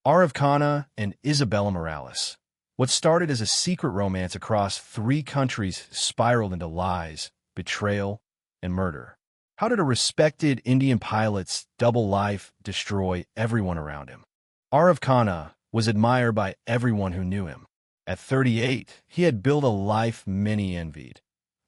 Aarav Khanna and Isabella Morales. What started as a secret romance across 3 countries spiraled into lies, betrayal, and murder. How did a respected Indian pilot's double life destroy everyone around him? Aarav Khanna was admired by everyone who knew him. At 38, he had built a life many envied.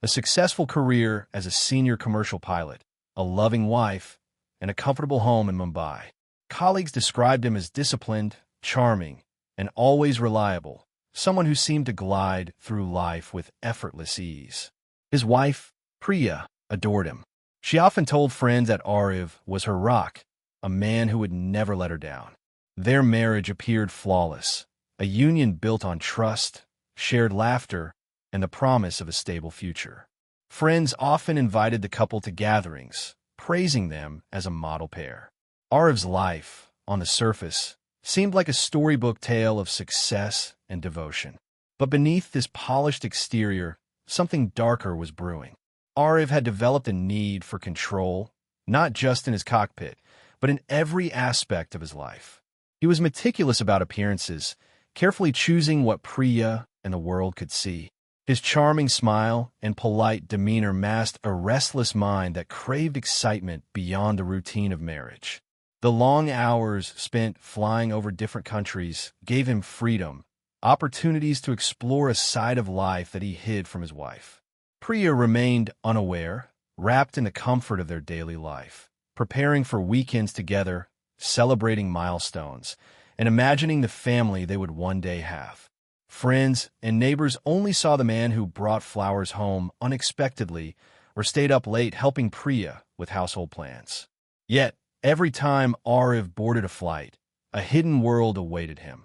A successful career as a senior commercial pilot, a loving wife, and a comfortable home in Mumbai. Colleagues described him as disciplined, charming, and always reliable, someone who seemed to glide through life with effortless ease. His wife, Priya, adored him. She often told friends that Aarav was her rock, a man who would never let her down. Their marriage appeared flawless, a union built on trust, shared laughter, and the promise of a stable future. Friends often invited the couple to gatherings, praising them as a model pair. Aarav's life, on the surface, seemed like a storybook tale of success and devotion. But beneath this polished exterior, something darker was brewing. Aarav had developed a need for control, not just in his cockpit, but in every aspect of his life. He was meticulous about appearances, carefully choosing what Priya and the world could see. His charming smile and polite demeanor masked a restless mind that craved excitement beyond the routine of marriage. The long hours spent flying over different countries gave him freedom, opportunities to explore a side of life that he hid from his wife. Priya remained unaware, wrapped in the comfort of their daily life, preparing for weekends together, celebrating milestones, and imagining the family they would one day have. Friends and neighbors only saw the man who brought flowers home unexpectedly or stayed up late helping Priya with household plans. Yet, every time Aarav boarded a flight, a hidden world awaited him.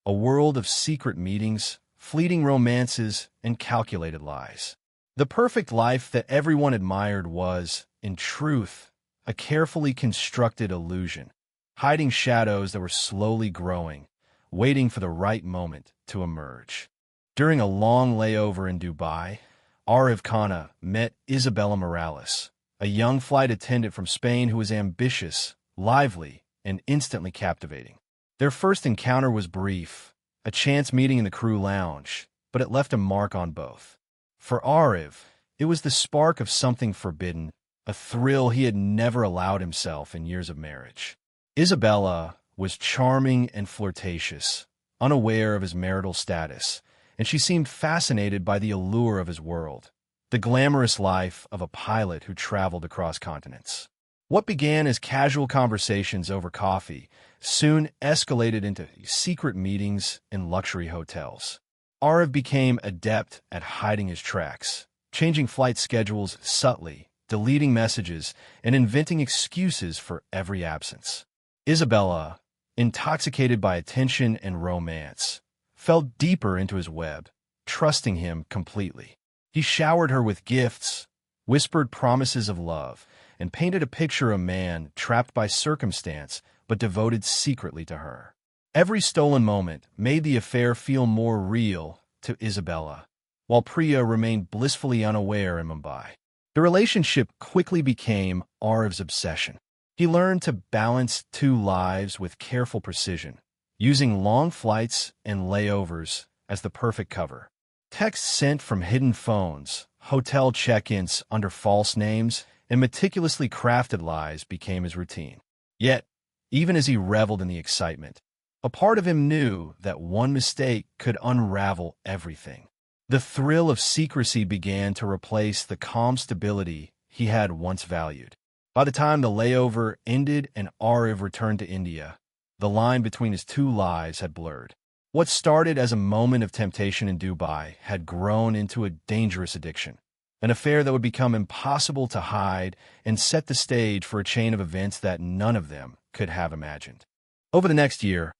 A world of secret meetings, fleeting romances, and calculated lies. The perfect life that everyone admired was, in truth, a carefully constructed illusion, hiding shadows that were slowly growing, waiting for the right moment to emerge. During a long layover in Dubai, Aarav Khanna met Isabella Morales, a young flight attendant from Spain who was ambitious, lively, and instantly captivating. Their first encounter was brief, a chance meeting in the crew lounge, but it left a mark on both. For Aarav, it was the spark of something forbidden, a thrill he had never allowed himself in years of marriage. Isabella was charming and flirtatious, unaware of his marital status, and she seemed fascinated by the allure of his world, the glamorous life of a pilot who traveled across continents. What began as casual conversations over coffee soon escalated into secret meetings in luxury hotels. Aarav became adept at hiding his tracks, changing flight schedules subtly, deleting messages, and inventing excuses for every absence. Isabella, intoxicated by attention and romance, fell deeper into his web, trusting him completely. He showered her with gifts, whispered promises of love, and painted a picture of a man trapped by circumstance but devoted secretly to her. Every stolen moment made the affair feel more real to Isabella, while Priya remained blissfully unaware in Mumbai. The relationship quickly became Aarav's obsession. He learned to balance 2 lives with careful precision, using long flights and layovers as the perfect cover. Texts sent from hidden phones, hotel check-ins under false names, and meticulously crafted lies became his routine. Yet, even as he reveled in the excitement, a part of him knew that one mistake could unravel everything. The thrill of secrecy began to replace the calm stability he had once valued. By the time the layover ended and Aarav returned to India, the line between his 2 lives had blurred. What started as a moment of temptation in Dubai had grown into a dangerous addiction, an affair that would become impossible to hide and set the stage for a chain of events that none of them could have imagined. Over the next year,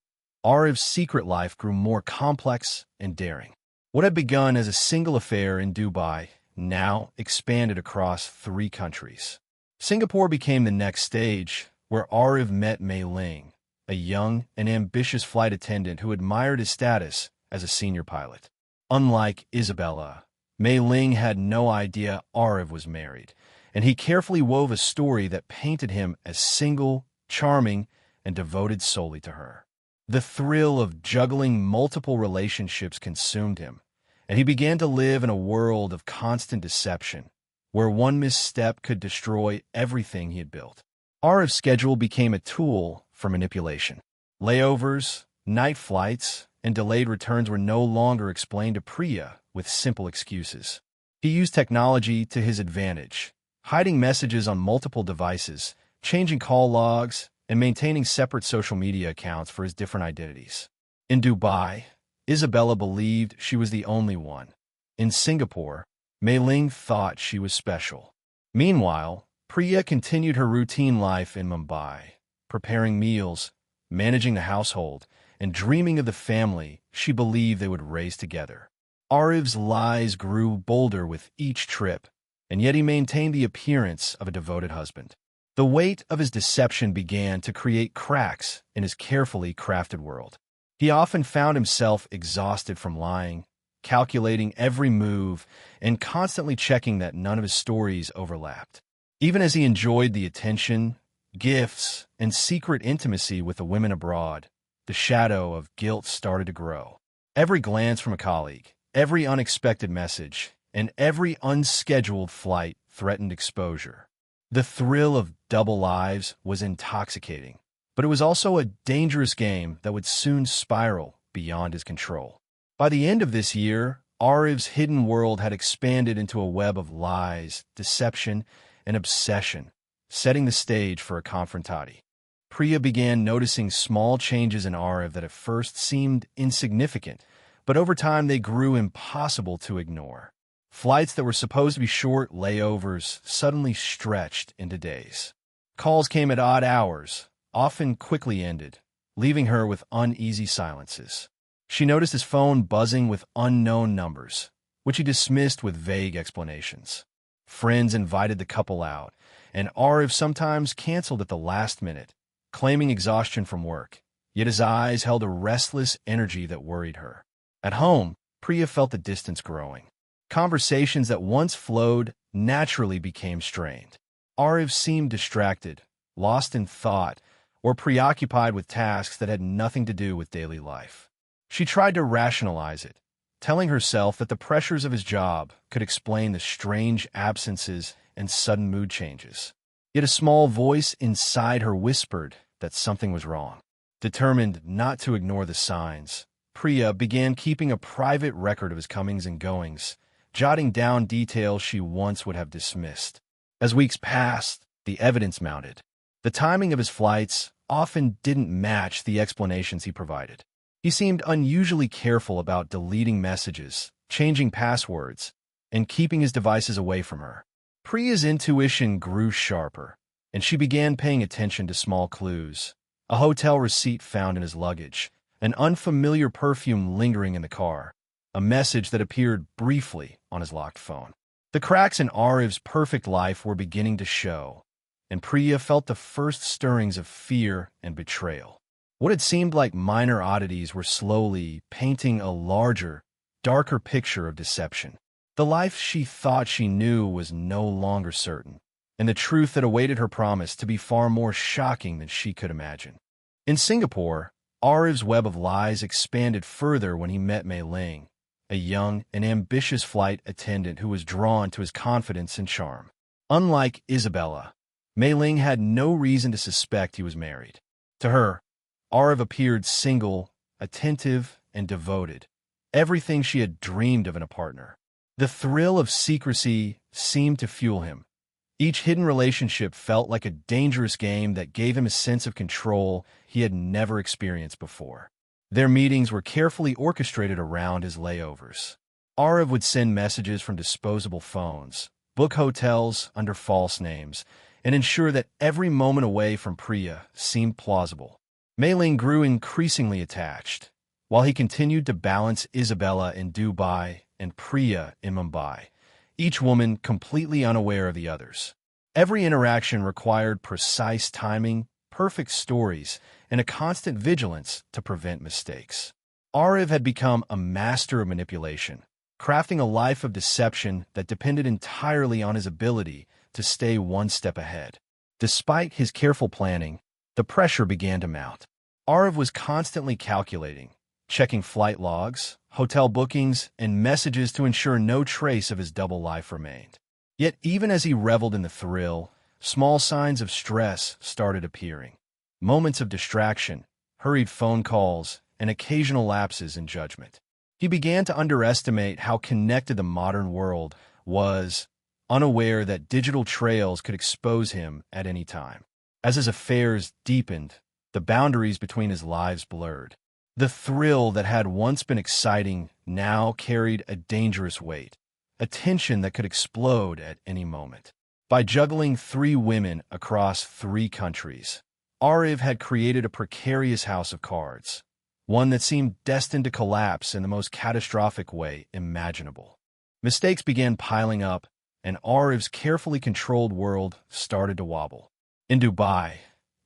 Aarav's secret life grew more complex and daring. What had begun as a single affair in Dubai now expanded across 3 countries. Singapore became the next stage, where Aarav met Mei Ling, a young and ambitious flight attendant who admired his status as a senior pilot. Unlike Isabella, Mei Ling had no idea Aarav was married, and he carefully wove a story that painted him as single, charming, and devoted solely to her. The thrill of juggling multiple relationships consumed him, and he began to live in a world of constant deception, where one misstep could destroy everything he had built. Aarav's schedule became a tool for manipulation. Layovers, night flights, and delayed returns were no longer explained to Priya with simple excuses. He used technology to his advantage, hiding messages on multiple devices, changing call logs, and maintaining separate social media accounts for his different identities. In Dubai, Isabella believed she was the only one. In Singapore, Mei Ling thought she was special. Meanwhile, Priya continued her routine life in Mumbai, preparing meals, managing the household, and dreaming of the family she believed they would raise together. Aarav's lies grew bolder with each trip, and yet he maintained the appearance of a devoted husband. The weight of his deception began to create cracks in his carefully crafted world. He often found himself exhausted from lying, calculating every move, and constantly checking that none of his stories overlapped. Even as he enjoyed the attention, gifts, and secret intimacy with the women abroad, the shadow of guilt started to grow. Every glance from a colleague, every unexpected message, and every unscheduled flight threatened exposure. The thrill of double lives was intoxicating, but it was also a dangerous game that would soon spiral beyond his control. By the end of this year, Aarav's hidden world had expanded into a web of lies, deception, and obsession, setting the stage for a confrontati. Priya began noticing small changes in Aarav that at first seemed insignificant, but over time they grew impossible to ignore. Flights that were supposed to be short layovers suddenly stretched into days. Calls came at odd hours, often quickly ended, leaving her with uneasy silences. She noticed his phone buzzing with unknown numbers, which he dismissed with vague explanations. Friends invited the couple out, and Aarav sometimes canceled at the last minute, claiming exhaustion from work, yet his eyes held a restless energy that worried her. At home, Priya felt the distance growing. Conversations that once flowed naturally became strained. Aarav seemed distracted, lost in thought, or preoccupied with tasks that had nothing to do with daily life. She tried to rationalize it, telling herself that the pressures of his job could explain the strange absences and sudden mood changes. Yet a small voice inside her whispered that something was wrong. Determined not to ignore the signs, Priya began keeping a private record of his comings and goings, jotting down details she once would have dismissed. As weeks passed, the evidence mounted. The timing of his flights often didn't match the explanations he provided. He seemed unusually careful about deleting messages, changing passwords, and keeping his devices away from her. Priya's intuition grew sharper, and she began paying attention to small clues. A hotel receipt found in his luggage, an unfamiliar perfume lingering in the car, a message that appeared briefly on his locked phone. The cracks in Aarav's perfect life were beginning to show, and Priya felt the first stirrings of fear and betrayal. What had seemed like minor oddities were slowly painting a larger, darker picture of deception. The life she thought she knew was no longer certain, and the truth that awaited her promised to be far more shocking than she could imagine. In Singapore, Aarav's web of lies expanded further when he met Mei Ling, a young and ambitious flight attendant who was drawn to his confidence and charm. Unlike Isabella, Mei Ling had no reason to suspect he was married. To her, Aarav appeared single, attentive, and devoted, everything she had dreamed of in a partner. The thrill of secrecy seemed to fuel him. Each hidden relationship felt like a dangerous game that gave him a sense of control he had never experienced before. Their meetings were carefully orchestrated around his layovers. Aarav would send messages from disposable phones, book hotels under false names, and ensure that every moment away from Priya seemed plausible. Mei Ling grew increasingly attached, while he continued to balance Isabella in Dubai and Priya in Mumbai, each woman completely unaware of the others. Every interaction required precise timing, perfect stories, and a constant vigilance to prevent mistakes. Aarav had become a master of manipulation, crafting a life of deception that depended entirely on his ability to stay one step ahead. Despite his careful planning, the pressure began to mount. Aarav was constantly calculating, checking flight logs, hotel bookings, and messages to ensure no trace of his double life remained. Yet even as he reveled in the thrill, small signs of stress started appearing. Moments of distraction, hurried phone calls, and occasional lapses in judgment. He began to underestimate how connected the modern world was, unaware that digital trails could expose him at any time. As his affairs deepened, the boundaries between his lives blurred. The thrill that had once been exciting now carried a dangerous weight, a tension that could explode at any moment. By juggling 3 women across 3 countries, Aarav had created a precarious house of cards, one that seemed destined to collapse in the most catastrophic way imaginable. Mistakes began piling up, and Aarav's carefully controlled world started to wobble. In Dubai,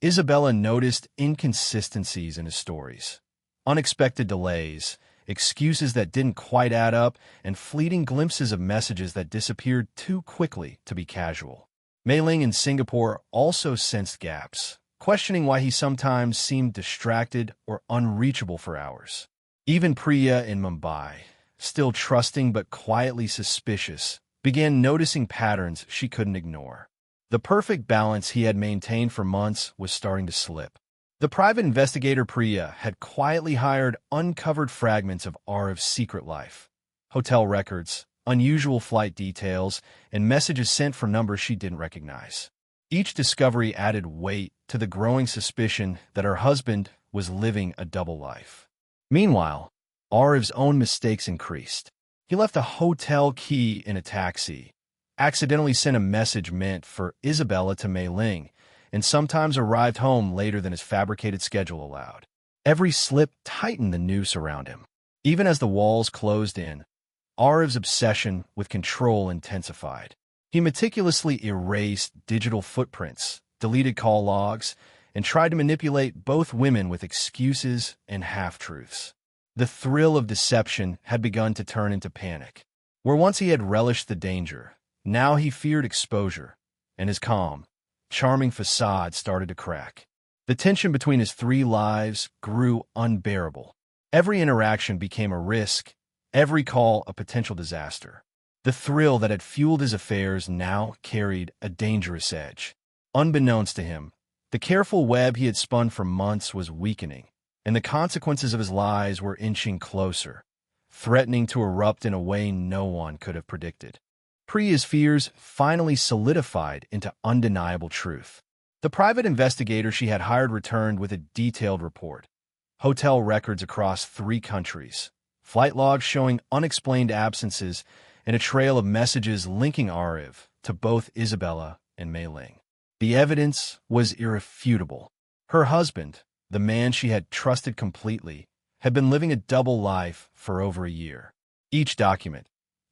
Isabella noticed inconsistencies in his stories. Unexpected delays, excuses that didn't quite add up, and fleeting glimpses of messages that disappeared too quickly to be casual. Mei Ling in Singapore also sensed gaps, questioning why he sometimes seemed distracted or unreachable for hours. Even Priya in Mumbai, still trusting but quietly suspicious, began noticing patterns she couldn't ignore. The perfect balance he had maintained for months was starting to slip. The private investigator Priya had quietly hired uncovered fragments of Aarav's secret life. Hotel records, unusual flight details, and messages sent from numbers she didn't recognize. Each discovery added weight to the growing suspicion that her husband was living a double life. Meanwhile, Aarav's own mistakes increased. He left a hotel key in a taxi, accidentally sent a message meant for Isabella to Mei Ling, and sometimes arrived home later than his fabricated schedule allowed. Every slip tightened the noose around him. Even as the walls closed in, Aarav's obsession with control intensified. He meticulously erased digital footprints, deleted call logs, and tried to manipulate both women with excuses and half-truths. The thrill of deception had begun to turn into panic. Where once he had relished the danger, now he feared exposure, and his calm, charming facade started to crack. The tension between his 3 lives grew unbearable. Every interaction became a risk, every call a potential disaster. The thrill that had fueled his affairs now carried a dangerous edge. Unbeknownst to him, the careful web he had spun for months was weakening, and the consequences of his lies were inching closer, threatening to erupt in a way no one could have predicted. Priya's fears finally solidified into undeniable truth. The private investigator she had hired returned with a detailed report. Hotel records across 3 countries, flight logs showing unexplained absences, and a trail of messages linking Aarav to both Isabella and Mei Ling. The evidence was irrefutable. Her husband, the man she had trusted completely, had been living a double life for over a year. Each document,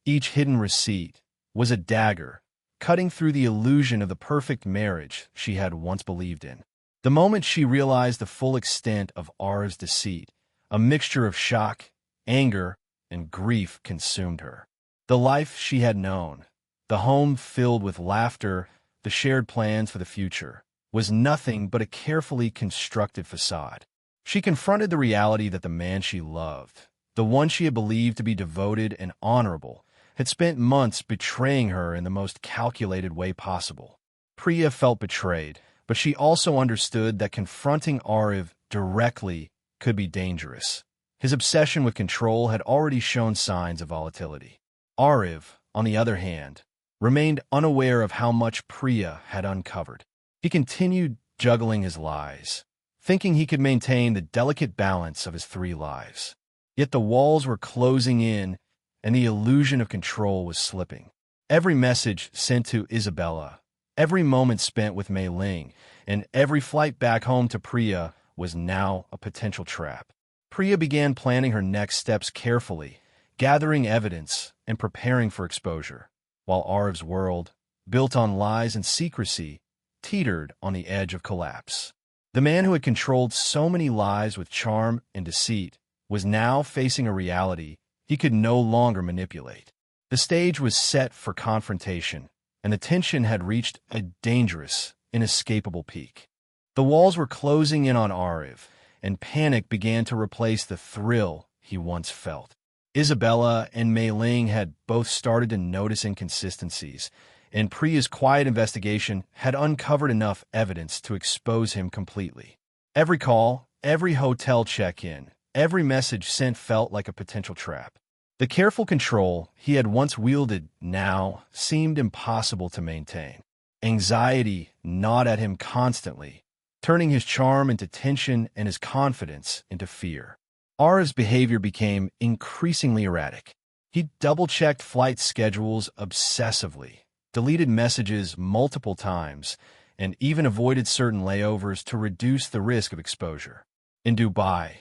each hidden receipt, was a dagger, cutting through the illusion of the perfect marriage she had once believed in. The moment she realized the full extent of Aarav's deceit, a mixture of shock, anger, and grief consumed her. The life she had known, the home filled with laughter, the shared plans for the future, was nothing but a carefully constructed facade. She confronted the reality that the man she loved, the one she had believed to be devoted and honorable, had spent months betraying her in the most calculated way possible. Priya felt betrayed, but she also understood that confronting Aarav directly could be dangerous. His obsession with control had already shown signs of volatility. Aarav, on the other hand, remained unaware of how much Priya had uncovered. He continued juggling his lies, thinking he could maintain the delicate balance of his 3 lives. Yet the walls were closing in, and the illusion of control was slipping. Every message sent to Isabella, every moment spent with Mei Ling, and every flight back home to Priya was now a potential trap. Priya began planning her next steps carefully, gathering evidence and preparing for exposure, while Aarav's world, built on lies and secrecy, teetered on the edge of collapse. The man who had controlled so many lives with charm and deceit was now facing a reality he could no longer manipulate. The stage was set for confrontation, and the tension had reached a dangerous, inescapable peak. The walls were closing in on Aarav, and panic began to replace the thrill he once felt. Isabella and Mei Ling had both started to notice inconsistencies, and Priya's quiet investigation had uncovered enough evidence to expose him completely. Every call, every hotel check-in, every message sent felt like a potential trap. The careful control he had once wielded now seemed impossible to maintain. Anxiety gnawed at him constantly, turning his charm into tension and his confidence into fear. Aarav's behavior became increasingly erratic. He double-checked flight schedules obsessively, deleted messages multiple times, and even avoided certain layovers to reduce the risk of exposure. In Dubai,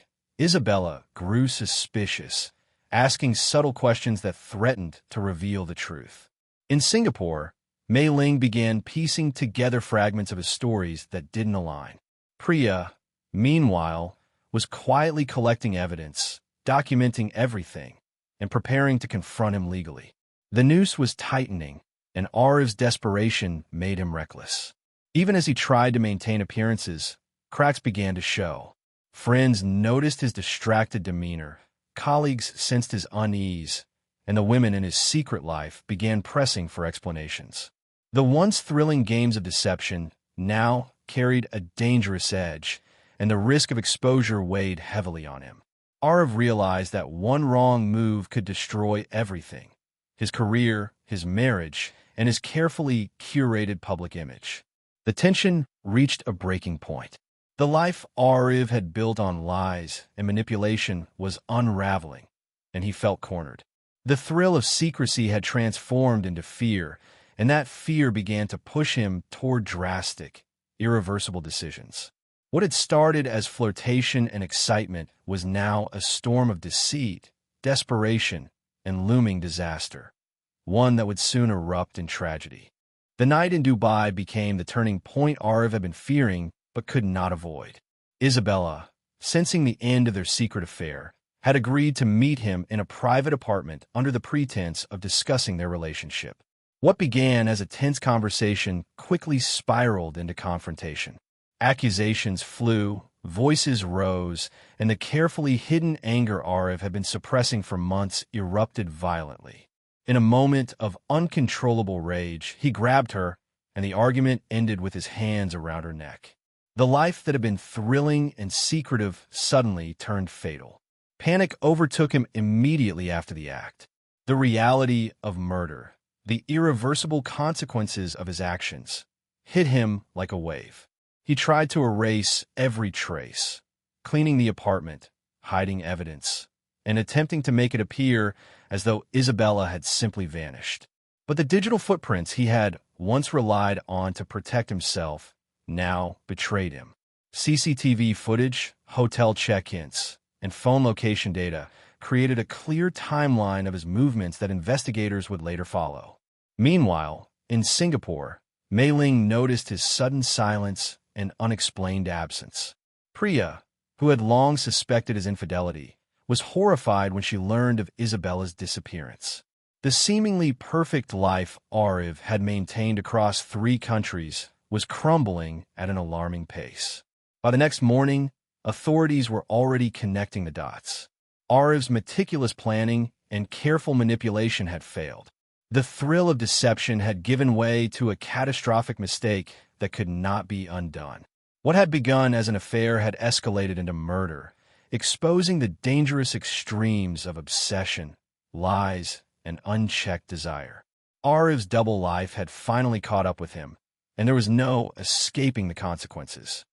Isabella grew suspicious, asking subtle questions that threatened to reveal the truth. In Singapore, Mei Ling began piecing together fragments of his stories that didn't align. Priya, meanwhile, was quietly collecting evidence, documenting everything, and preparing to confront him legally. The noose was tightening, and Aarav's desperation made him reckless. Even as he tried to maintain appearances, cracks began to show. Friends noticed his distracted demeanor, colleagues sensed his unease, and the women in his secret life began pressing for explanations. The once thrilling games of deception now carried a dangerous edge, and the risk of exposure weighed heavily on him. Aarav realized that one wrong move could destroy everything: his career, his marriage, and his carefully curated public image. The tension reached a breaking point. The life Aarav had built on lies and manipulation was unraveling, and he felt cornered. The thrill of secrecy had transformed into fear, and that fear began to push him toward drastic, irreversible decisions. What had started as flirtation and excitement was now a storm of deceit, desperation, and looming disaster, one that would soon erupt in tragedy. The night in Dubai became the turning point Aarav had been fearing but could not avoid. Isabella, sensing the end of their secret affair, had agreed to meet him in a private apartment under the pretense of discussing their relationship. What began as a tense conversation quickly spiraled into confrontation. Accusations flew, voices rose, and the carefully hidden anger Aarav had been suppressing for months erupted violently. In a moment of uncontrollable rage, he grabbed her, and the argument ended with his hands around her neck. The life that had been thrilling and secretive suddenly turned fatal. Panic overtook him immediately after the act. The reality of murder, the irreversible consequences of his actions, hit him like a wave. He tried to erase every trace, cleaning the apartment, hiding evidence, and attempting to make it appear as though Isabella had simply vanished. But the digital footprints he had once relied on to protect himself now betrayed him. CCTV footage, hotel check-ins, and phone location data created a clear timeline of his movements that investigators would later follow. Meanwhile, in Singapore, Mei Ling noticed his sudden silence and unexplained absence. Priya, who had long suspected his infidelity, was horrified when she learned of Isabella's disappearance. The seemingly perfect life Aarav had maintained across 3 countries was crumbling at an alarming pace. By the next morning, authorities were already connecting the dots. Aarav's meticulous planning and careful manipulation had failed. The thrill of deception had given way to a catastrophic mistake that could not be undone. What had begun as an affair had escalated into murder, exposing the dangerous extremes of obsession, lies, and unchecked desire. Aarav's double life had finally caught up with him, and there was no escaping the consequences.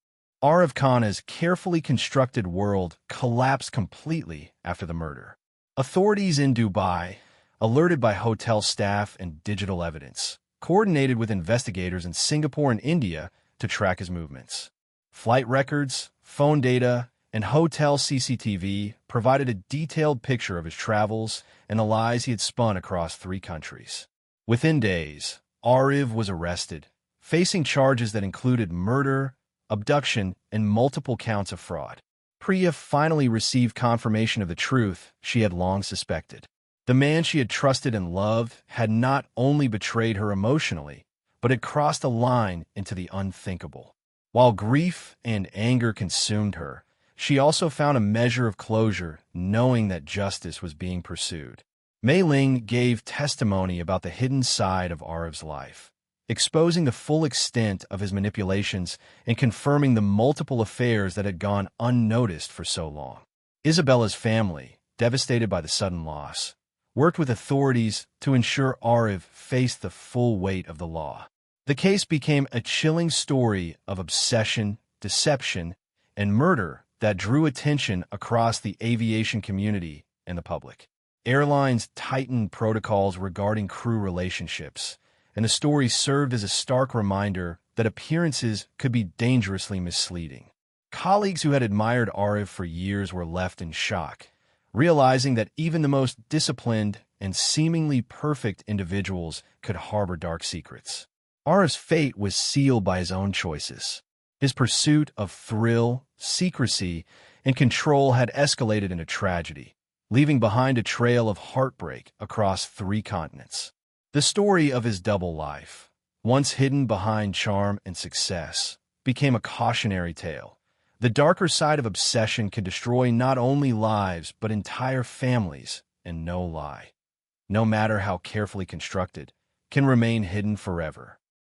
Aarav Khanna's carefully constructed world collapsed completely after the murder. Authorities in Dubai, alerted by hotel staff and digital evidence, coordinated with investigators in Singapore and India to track his movements. Flight records, phone data, and hotel CCTV provided a detailed picture of his travels and the lies he had spun across 3 countries. Within days, Aarav was arrested, facing charges that included murder, abduction, and multiple counts of fraud. Priya finally received confirmation of the truth she had long suspected. The man she had trusted and loved had not only betrayed her emotionally, but had crossed a line into the unthinkable. While grief and anger consumed her, She also found a measure of closure, knowing that justice was being pursued. Mei Ling gave testimony about the hidden side of Aarav's life, exposing the full extent of his manipulations and confirming the multiple affairs that had gone unnoticed for so long. Isabella's family, devastated by the sudden loss, worked with authorities to ensure Aarav faced the full weight of the law. The case became a chilling story of obsession, deception, and murder that drew attention across the aviation community and the public. Airlines tightened protocols regarding crew relationships, and the story served as a stark reminder that appearances could be dangerously misleading. Colleagues who had admired Aarav for years were left in shock, realizing that even the most disciplined and seemingly perfect individuals could harbor dark secrets. Aarav's fate was sealed by his own choices. His pursuit of thrill, secrecy, and control had escalated into tragedy, leaving behind a trail of heartbreak across 3 continents. The story of his double life, once hidden behind charm and success, became a cautionary tale. The darker side of obsession can destroy not only lives but entire families, and no lie, no matter how carefully constructed, can remain hidden forever.